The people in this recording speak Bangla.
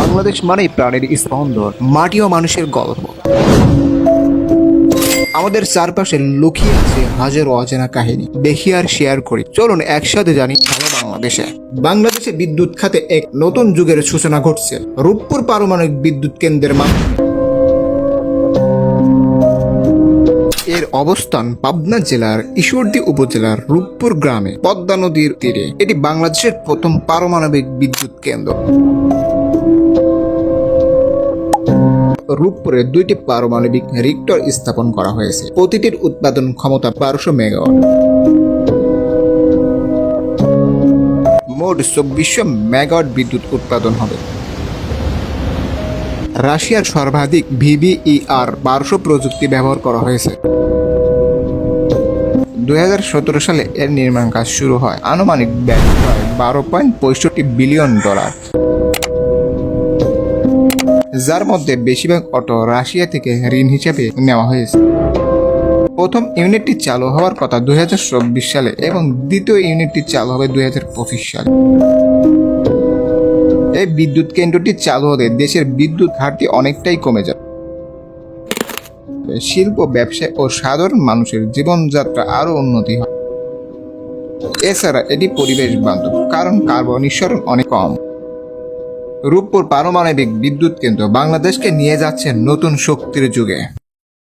বাংলাদেশ মানেই প্রাণের স্পন্দন, মাটি ও মানুষের গল্প। আমাদের চারপাশে লুকিয়ে আছে হাজারো অজানা কাহিনী, দেখি আর শেয়ার করি। চলুন একসাথে জানি ভালো বাংলাদেশে। বাংলাদেশে বিদ্যুৎ খাতে এক নতুন যুগের সূচনা ঘটছে রূপপুর পারমাণবিক বিদ্যুৎ কেন্দ্রের মাধ্যমে। এর অবস্থান পাবনা জেলার ঈশ্বরদী উপজেলার রূপপুর গ্রামে, পদ্মা নদীর তীরে। এটি বাংলাদেশের প্রথম পারমাণবিক বিদ্যুৎ কেন্দ্র। রূপপুরে 2টি পারমাণবিক রিক্টর স্থাপন করা হয়েছে, প্রতিটির উৎপাদন ক্ষমতা 1200 মেগাওয়াট। মোট 2400 মেগাওয়াট বিদ্যুৎ উৎপাদন হবে। রাশিয়ার সর্বাধিক VVER 1200 প্রযুক্তি ব্যবহার করা হয়েছে। 2017 সালে এর নির্মাণ কাজ শুরু হয়। আনুমানিক ব্যয় হয় $12.65 বিলিয়ন, যার মধ্যে বেশিরভাগ অটো রাশিয়া থেকে ঋণ হিসেবে নেওয়া হয়েছে। প্রথম ইউনিটটি চালু হওয়ার কথা 2024 সালে এবং দ্বিতীয় ইউনিটটি চালু হবে 2025 সালে। এই বিদ্যুৎ কেন্দ্রটি চালু হলে দেশের বিদ্যুৎ ঘাটতি অনেকটাই কমে যাবে। শিল্প, ব্যবসায় ও সাধারণ মানুষের জীবনযাত্রা আরও উন্নতি হয়। এছাড়া এটি পরিবেশ বান্ধব, কারণ কার্বন নিঃসরণ অনেক কম। রূপপুর পারমাণবিক বিদ্যুৎ কেন্দ্র বাংলাদেশকে নিয়ে যাচ্ছে নতুন শক্তির যুগে।